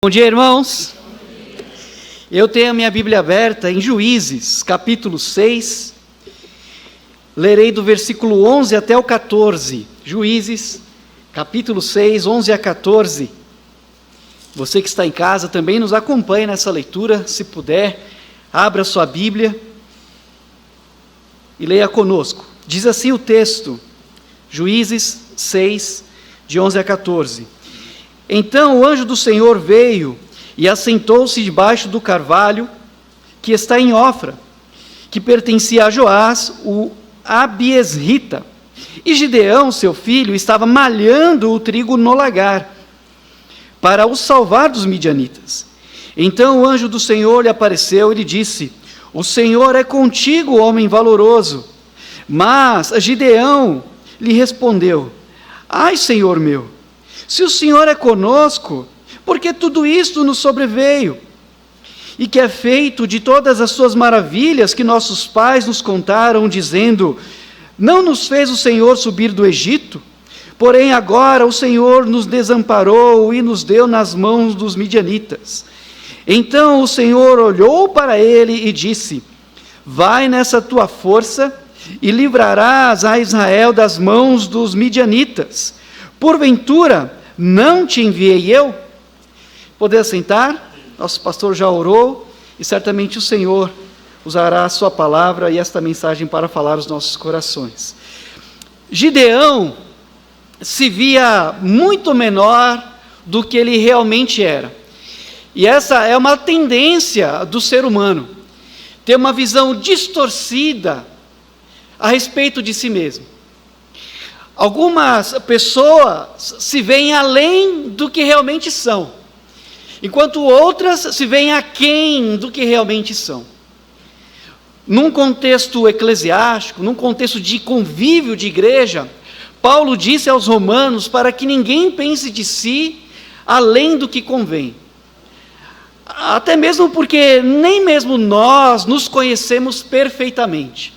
Bom dia, irmãos. Eu tenho a minha Bíblia aberta em Juízes, capítulo 6. Lerei do versículo 11 até o 14. Juízes, capítulo 6, 11 a 14. Você que está em casa também nos acompanhe nessa leitura, se puder, abra sua Bíblia e leia conosco. Diz assim o texto, Juízes 6, de 11 a 14. Então o anjo do Senhor veio e assentou-se debaixo do carvalho que está em Ofra, que pertencia a Joás, o Abiesrita. E Gideão, seu filho, estava malhando o trigo no lagar, para o salvar dos midianitas. Então o anjo do Senhor lhe apareceu e lhe disse: O Senhor é contigo, homem valoroso. Mas Gideão lhe respondeu: Ai, Senhor meu, se o Senhor é conosco, por que tudo isto nos sobreveio? E que é feito de todas as suas maravilhas que nossos pais nos contaram, dizendo: Não nos fez o Senhor subir do Egito? Porém agora o Senhor nos desamparou e nos deu nas mãos dos midianitas. Então o Senhor olhou para ele e disse: Vai nessa tua força e livrarás a Israel das mãos dos midianitas. Porventura, não te enviei eu? Poder sentar? Nosso pastor já orou e certamente o Senhor usará a sua palavra e esta mensagem para falar aos nossos corações. Gideão se via muito menor do que ele realmente era. E essa é uma tendência do ser humano, ter uma visão distorcida a respeito de si mesmo. Algumas pessoas se veem além do que realmente são, enquanto outras se veem aquém do que realmente são. Num contexto eclesiástico, num contexto de convívio de igreja, Paulo disse aos romanos para que ninguém pense de si além do que convém. Até mesmo porque nem mesmo nós nos conhecemos perfeitamente.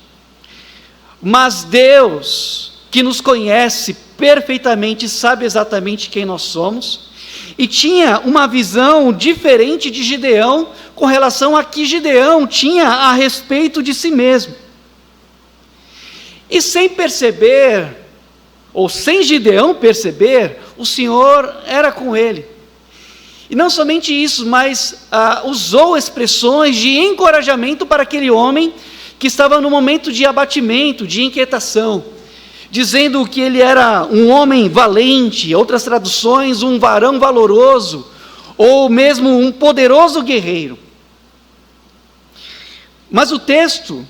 Mas Deus, que nos conhece perfeitamente, sabe exatamente quem nós somos, e tinha uma visão diferente de Gideão com relação a que Gideão tinha a respeito de si mesmo. E sem perceber, ou sem Gideão perceber, o Senhor era com ele. E não somente isso, mas usou expressões de encorajamento para aquele homem que estava no momento de abatimento, de inquietação, dizendo que ele era um homem valente, outras traduções, um varão valoroso, ou mesmo um poderoso guerreiro. Mas o texto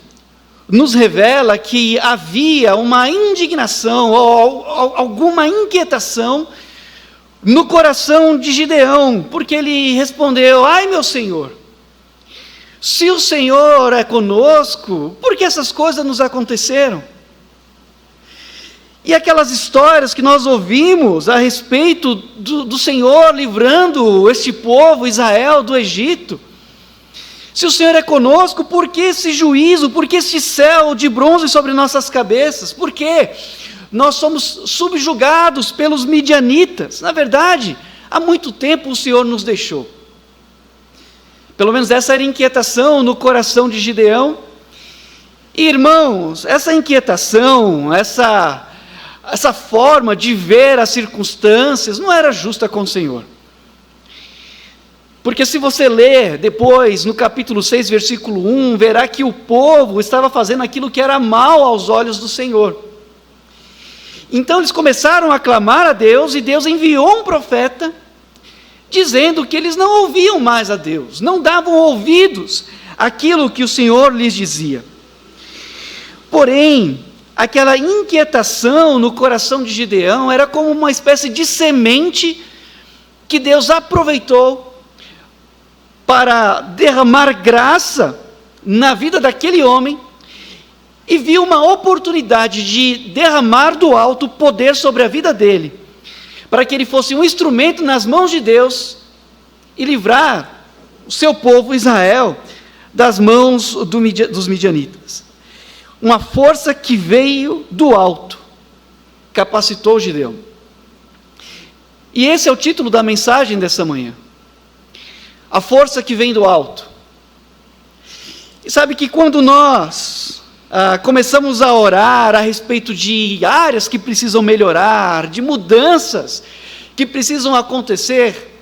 nos revela que havia uma indignação, ou alguma inquietação no coração de Gideão, porque ele respondeu: Ai, meu Senhor, se o Senhor é conosco, por que essas coisas nos aconteceram? E aquelas histórias que nós ouvimos a respeito do Senhor livrando este povo, Israel, do Egito. Se o Senhor é conosco, por que esse juízo, por que esse céu de bronze sobre nossas cabeças? Por que nós somos subjugados pelos midianitas? Na verdade, há muito tempo o Senhor nos deixou. Pelo menos essa era a inquietação no coração de Gideão. E, irmãos, essa inquietação, essa forma de ver as circunstâncias não era justa com o Senhor. Porque se você ler depois, no capítulo 6, versículo 1, verá que o povo estava fazendo aquilo que era mal aos olhos do Senhor. Então eles começaram a clamar a Deus, e Deus enviou um profeta, dizendo que eles não ouviam mais a Deus, não davam ouvidos àquilo que o Senhor lhes dizia. Porém, aquela inquietação no coração de Gideão era como uma espécie de semente que Deus aproveitou para derramar graça na vida daquele homem, e viu uma oportunidade de derramar do alto poder sobre a vida dele, para que ele fosse um instrumento nas mãos de Deus e livrar o seu povo Israel das mãos dos midianitas. Uma força que veio do alto capacitou Gideão. E esse é o título da mensagem dessa manhã: a força que vem do alto. E sabe que quando nós começamos a orar a respeito de áreas que precisam melhorar, de mudanças que precisam acontecer,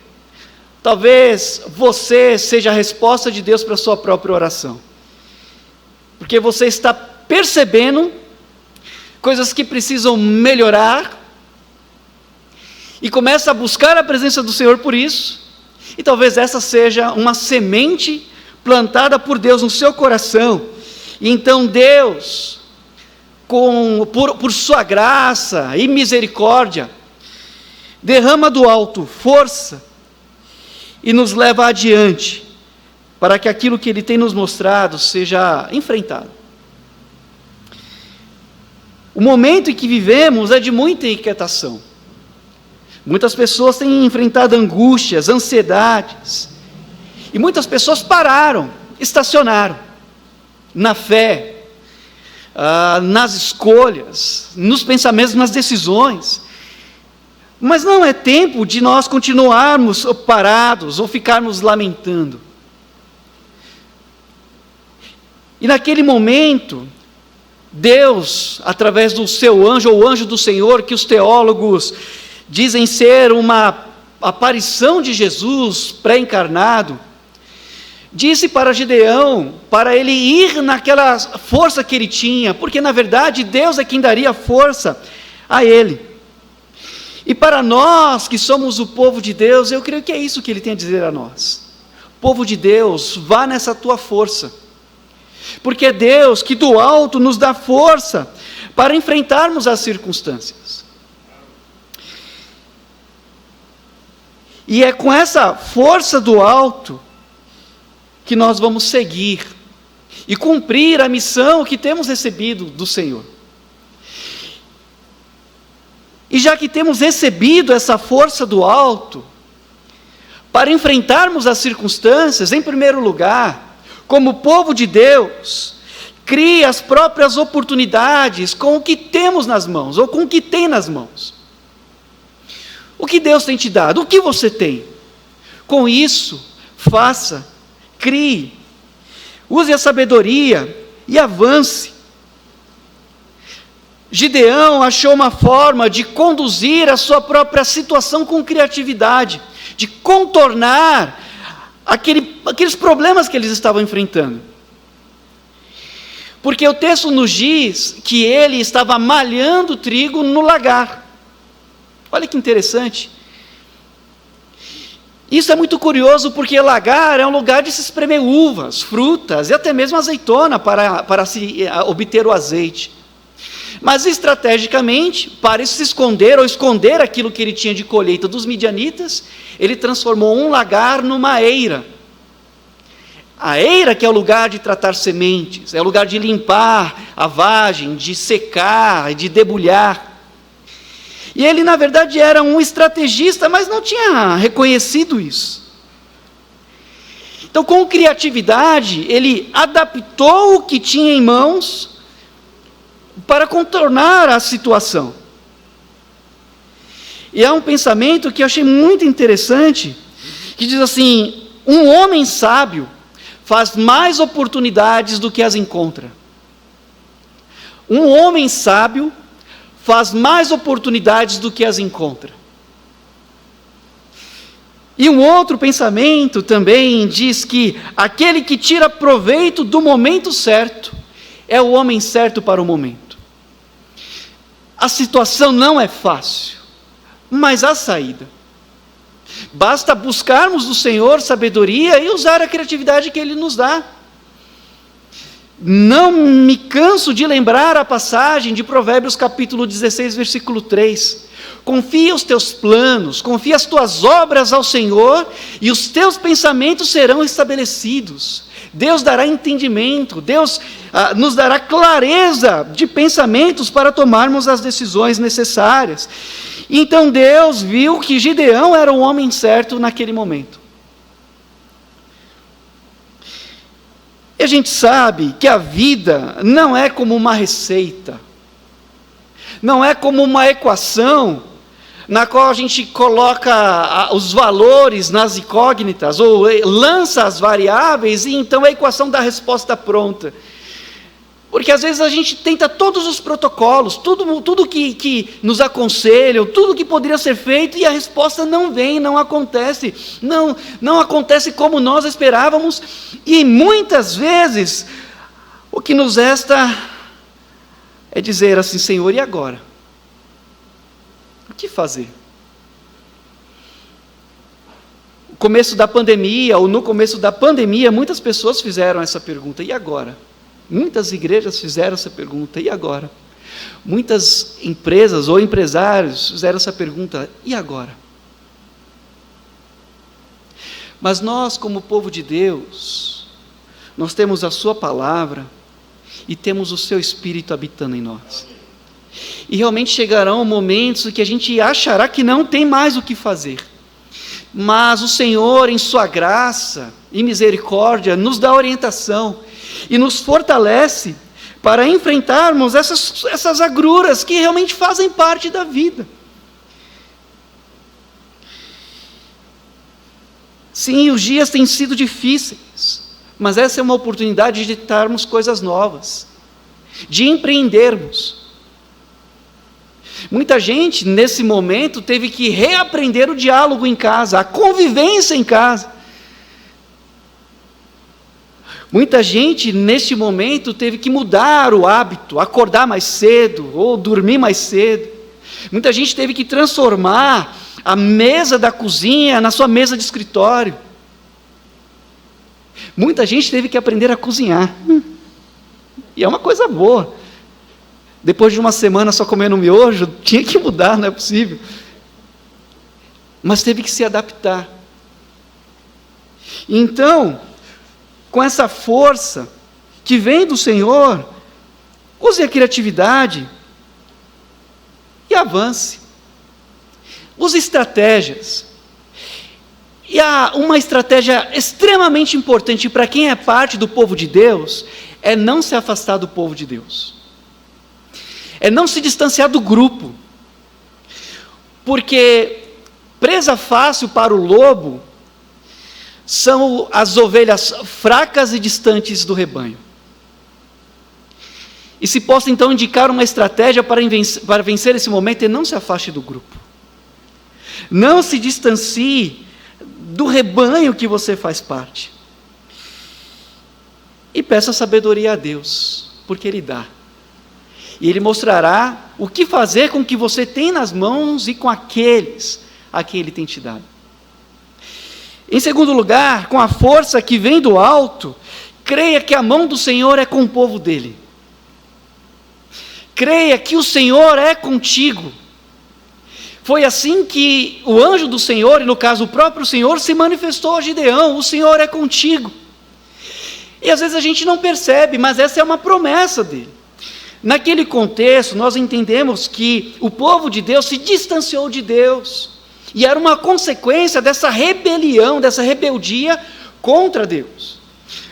talvez você seja a resposta de Deus para a sua própria oração. Porque você está percebendo coisas que precisam melhorar, e começa a buscar a presença do Senhor por isso, e talvez essa seja uma semente plantada por Deus no seu coração, e então Deus, por sua graça e misericórdia, derrama do alto força, e nos leva adiante, para que aquilo que Ele tem nos mostrado seja enfrentado. O momento em que vivemos é de muita inquietação. Muitas pessoas têm enfrentado angústias, ansiedades, e muitas pessoas pararam, estacionaram, na fé, nas escolhas, nos pensamentos, nas decisões. Mas não é tempo de nós continuarmos parados ou ficarmos lamentando. E naquele momento, Deus, através do seu anjo, ou anjo do Senhor, que os teólogos dizem ser uma aparição de Jesus pré-encarnado, disse para Gideão, para ele ir naquela força que ele tinha, porque na verdade Deus é quem daria força a ele. E para nós que somos o povo de Deus, eu creio que é isso que ele tem a dizer a nós. Povo de Deus, vá nessa tua força, porque é Deus que do alto nos dá força para enfrentarmos as circunstâncias. E é com essa força do alto que nós vamos seguir e cumprir a missão que temos recebido do Senhor. E já que temos recebido essa força do alto, para enfrentarmos as circunstâncias, em primeiro lugar, como povo de Deus, crie as próprias oportunidades com o que temos nas mãos, ou com o que tem nas mãos. O que Deus tem te dado? O que você tem? Com isso, faça, crie, use a sabedoria e avance. Gideão achou uma forma de conduzir a sua própria situação com criatividade, de contornar aqueles problemas que eles estavam enfrentando. Porque o texto nos diz que ele estava malhando trigo no lagar. Olha que interessante. Isso é muito curioso, porque lagar é um lugar de se espremer uvas, frutas e até mesmo azeitona para se obter o azeite. Mas estrategicamente, para se esconder ou esconder aquilo que ele tinha de colheita dos midianitas, ele transformou um lagar numa eira. A eira, que é o lugar de tratar sementes, é o lugar de limpar a vagem, de secar, de debulhar. E ele, na verdade, era um estrategista, mas não tinha reconhecido isso. Então, com criatividade, ele adaptou o que tinha em mãos para contornar a situação. E há um pensamento que eu achei muito interessante, que diz assim: um homem sábio faz mais oportunidades do que as encontra. Um homem sábio faz mais oportunidades do que as encontra. E um outro pensamento também diz que aquele que tira proveito do momento certo é o homem certo para o momento. A situação não é fácil, mas há saída. Basta buscarmos do Senhor sabedoria e usar a criatividade que Ele nos dá. Não me canso de lembrar a passagem de Provérbios capítulo 16, versículo 3. Confia os teus planos, confia as tuas obras ao Senhor, e os teus pensamentos serão estabelecidos. Deus dará entendimento, Deus nos dará clareza de pensamentos para tomarmos as decisões necessárias. Então Deus viu que Gideão era o homem certo naquele momento. E a gente sabe que a vida não é como uma receita, não é como uma equação, na qual a gente coloca os valores nas incógnitas, ou lança as variáveis, e então a equação dá a resposta pronta. Porque às vezes a gente tenta todos os protocolos, tudo que nos aconselham, tudo que poderia ser feito, e a resposta não vem, não acontece, não acontece como nós esperávamos, e muitas vezes o que nos resta é dizer assim: Senhor, e agora? O que fazer? No começo da pandemia, muitas pessoas fizeram essa pergunta: e agora? Muitas igrejas fizeram essa pergunta: e agora? Muitas empresas ou empresários fizeram essa pergunta: e agora? Mas nós, como povo de Deus, nós temos a sua palavra e temos o seu Espírito habitando em nós. E realmente chegarão momentos em que a gente achará que não tem mais o que fazer. Mas o Senhor, em sua graça e misericórdia, nos dá orientação e nos fortalece para enfrentarmos essas agruras que realmente fazem parte da vida. Sim, os dias têm sido difíceis, mas essa é uma oportunidade de tentarmos coisas novas, de empreendermos. Muita gente, nesse momento, teve que reaprender o diálogo em casa, a convivência em casa. Muita gente, neste momento, teve que mudar o hábito, acordar mais cedo, ou dormir mais cedo. Muita gente teve que transformar a mesa da cozinha na sua mesa de escritório. Muita gente teve que aprender a cozinhar. E é uma coisa boa. Depois de uma semana só comendo miojo, tinha que mudar, não é possível. Mas teve que se adaptar. Então, com essa força que vem do Senhor, use a criatividade e avance. Use estratégias. E há uma estratégia extremamente importante para quem é parte do povo de Deus, é não se afastar do povo de Deus. É não se distanciar do grupo, porque presa fácil para o lobo são as ovelhas fracas e distantes do rebanho. E se posso então indicar uma estratégia para vencer esse momento, é não se afaste do grupo, não se distancie do rebanho que você faz parte, e peça sabedoria a Deus, porque Ele dá. E Ele mostrará o que fazer com o que você tem nas mãos e com aqueles a quem Ele tem te dado. Em segundo lugar, com a força que vem do alto, creia que a mão do Senhor é com o povo dEle. Creia que o Senhor é contigo. Foi assim que o anjo do Senhor, e no caso o próprio Senhor, se manifestou a Gideão: o Senhor é contigo. E às vezes a gente não percebe, mas essa é uma promessa dEle. Naquele contexto, nós entendemos que o povo de Deus se distanciou de Deus, e era uma consequência dessa rebelião, dessa rebeldia contra Deus.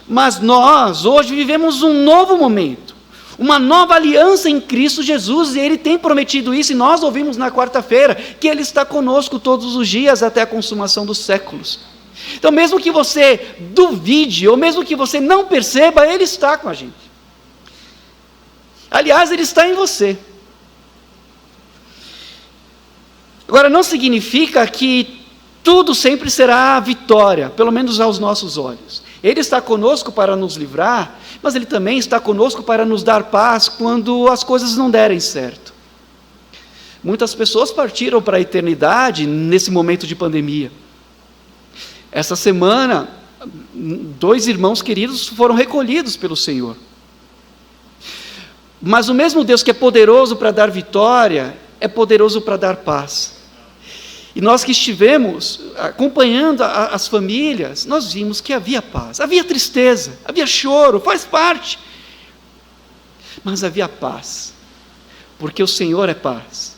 Mas nós, hoje, vivemos um novo momento, uma nova aliança em Cristo Jesus, e Ele tem prometido isso, e nós ouvimos na quarta-feira, que Ele está conosco todos os dias, até a consumação dos séculos. Então, mesmo que você duvide, ou mesmo que você não perceba, Ele está com a gente. Aliás, Ele está em você. Agora, não significa que tudo sempre será vitória, pelo menos aos nossos olhos. Ele está conosco para nos livrar, mas Ele também está conosco para nos dar paz quando as coisas não derem certo. Muitas pessoas partiram para a eternidade nesse momento de pandemia. Essa semana, 2 irmãos queridos foram recolhidos pelo Senhor. Mas o mesmo Deus que é poderoso para dar vitória, é poderoso para dar paz. E nós que estivemos acompanhando as famílias, nós vimos que havia paz, havia tristeza, havia choro, faz parte. Mas havia paz, porque o Senhor é paz.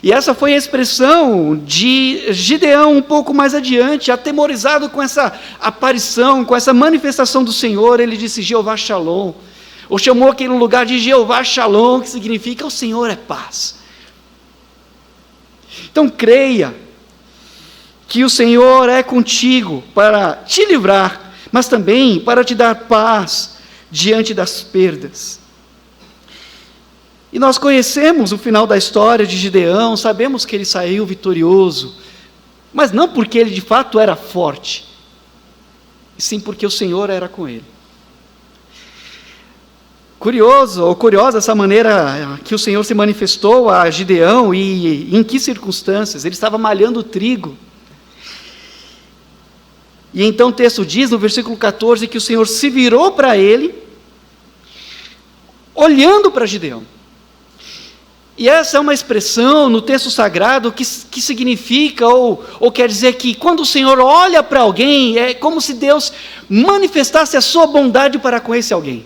E essa foi a expressão de Gideão um pouco mais adiante, atemorizado com essa aparição, com essa manifestação do Senhor. Ele disse: Jeová Shalom, ou chamou aquele lugar de Jeová Shalom, que significa o Senhor é paz. Então creia que o Senhor é contigo para te livrar, mas também para te dar paz diante das perdas. E nós conhecemos o final da história de Gideão, sabemos que ele saiu vitorioso, mas não porque ele de fato era forte, e sim porque o Senhor era com ele. Curiosa essa maneira que o Senhor se manifestou a Gideão e em que circunstâncias. Ele estava malhando trigo. E então o texto diz no versículo 14 que o Senhor se virou para ele, olhando para Gideão. E essa é uma expressão no texto sagrado que significa ou quer dizer que quando o Senhor olha para alguém, é como se Deus manifestasse a sua bondade para com esse alguém.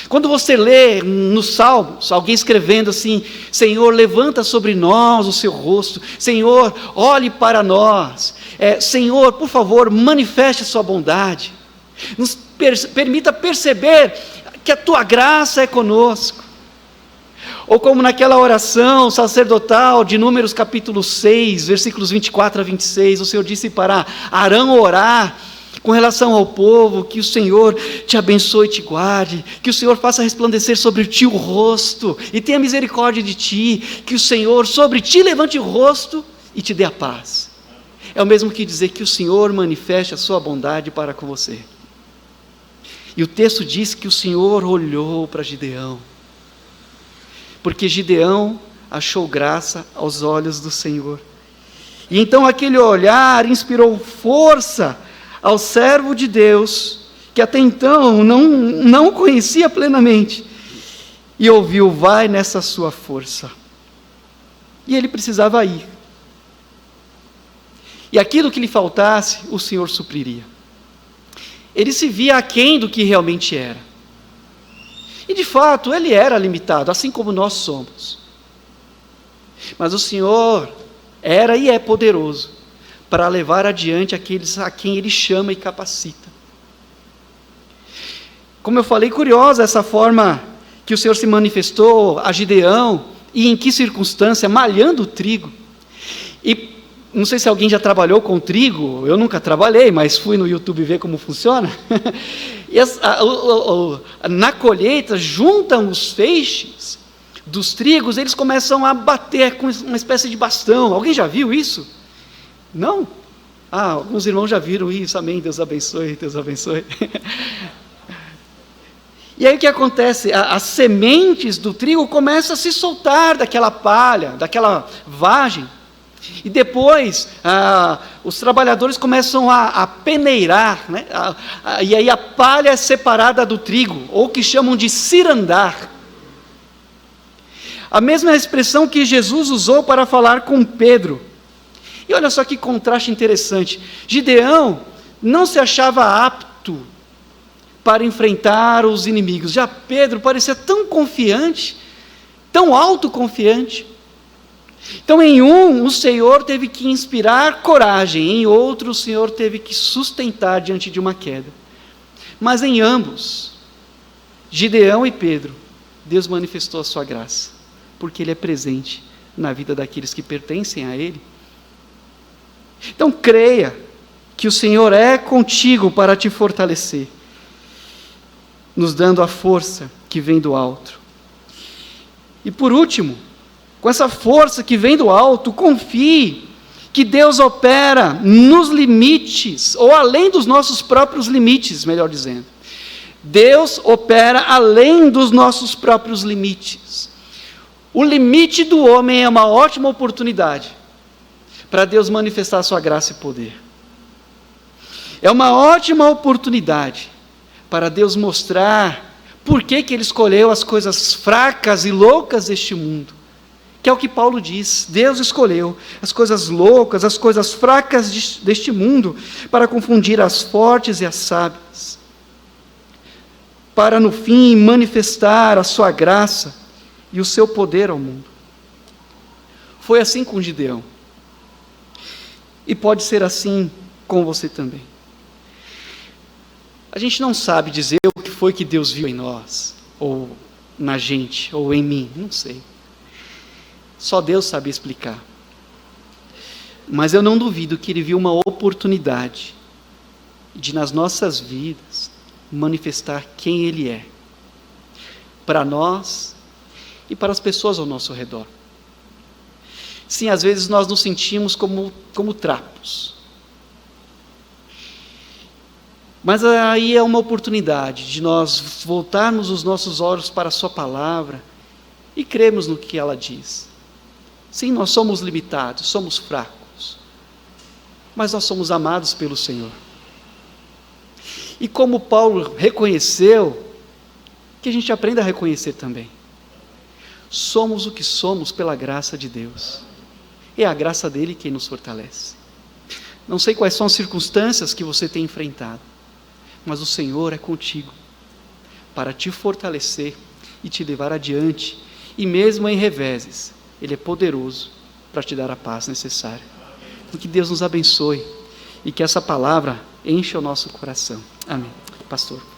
Quando você lê nos Salmos, alguém escrevendo assim: Senhor, levanta sobre nós o seu rosto, Senhor, olhe para nós, Senhor, por favor, manifeste a sua bondade, nos permita perceber que a tua graça é conosco. Ou como naquela oração sacerdotal de Números capítulo 6, versículos 24 a 26, o Senhor disse para Arão orar com relação ao povo, que o Senhor te abençoe e te guarde, que o Senhor faça resplandecer sobre ti o rosto, e tenha misericórdia de ti, que o Senhor sobre ti levante o rosto e te dê a paz. É o mesmo que dizer que o Senhor manifeste a sua bondade para com você. E o texto diz que o Senhor olhou para Gideão, porque Gideão achou graça aos olhos do Senhor. E então aquele olhar inspirou força ao servo de Deus, que até então não conhecia plenamente, e ouviu: vai nessa sua força. E ele precisava ir. E aquilo que lhe faltasse, o Senhor supriria. Ele se via aquém do que realmente era. E de fato, ele era limitado, assim como nós somos. Mas o Senhor era e é poderoso para levar adiante aqueles a quem Ele chama e capacita. Como eu falei, curiosa essa forma que o Senhor se manifestou a Gideão, e em que circunstância? Malhando o trigo. E não sei se alguém já trabalhou com trigo, eu nunca trabalhei, mas fui no YouTube ver como funciona. E na colheita, juntam os feixes dos trigos, eles começam a bater com uma espécie de bastão. Alguém já viu isso? Não? Alguns irmãos já viram isso, amém, Deus abençoe, Deus abençoe. E aí o que acontece? As sementes do trigo começam a se soltar daquela palha, daquela vagem, e depois os trabalhadores começam a peneirar, né? E aí a palha é separada do trigo, ou que chamam de cirandar. A mesma expressão que Jesus usou para falar com Pedro. E olha só que contraste interessante. Gideão não se achava apto para enfrentar os inimigos. Já Pedro parecia tão confiante, tão autoconfiante. Então, em um, o Senhor teve que inspirar coragem, em outro, o Senhor teve que sustentar diante de uma queda. Mas em ambos, Gideão e Pedro, Deus manifestou a sua graça, porque Ele é presente na vida daqueles que pertencem a Ele. Então creia que o Senhor é contigo para te fortalecer, nos dando a força que vem do alto. E por último, com essa força que vem do alto, confie que Deus opera nos limites, ou além dos nossos próprios limites, melhor dizendo. Deus opera além dos nossos próprios limites. O limite do homem é uma ótima oportunidade para Deus manifestar a sua graça e poder. É uma ótima oportunidade para Deus mostrar por que Ele escolheu as coisas fracas e loucas deste mundo, que é o que Paulo diz. Deus escolheu as coisas loucas, as coisas fracas deste mundo, para confundir as fortes e as sábias, para no fim manifestar a sua graça e o seu poder ao mundo. Foi assim com Gideão. E pode ser assim com você também. A gente não sabe dizer o que foi que Deus viu em nós, ou na gente, ou em mim, não sei. Só Deus sabe explicar. Mas eu não duvido que Ele viu uma oportunidade de, nas nossas vidas, manifestar quem Ele é, para nós e para as pessoas ao nosso redor. Sim, às vezes nós nos sentimos como trapos. Mas aí é uma oportunidade de nós voltarmos os nossos olhos para a sua palavra e cremos no que ela diz. Sim, nós somos limitados, somos fracos, mas nós somos amados pelo Senhor. E como Paulo reconheceu, que a gente aprenda a reconhecer também. Somos o que somos pela graça de Deus. É a graça dele quem nos fortalece. Não sei quais são as circunstâncias que você tem enfrentado, mas o Senhor é contigo, para te fortalecer e te levar adiante, e mesmo em reveses, Ele é poderoso para te dar a paz necessária. Então, que Deus nos abençoe, e que essa palavra encha o nosso coração. Amém. Pastor.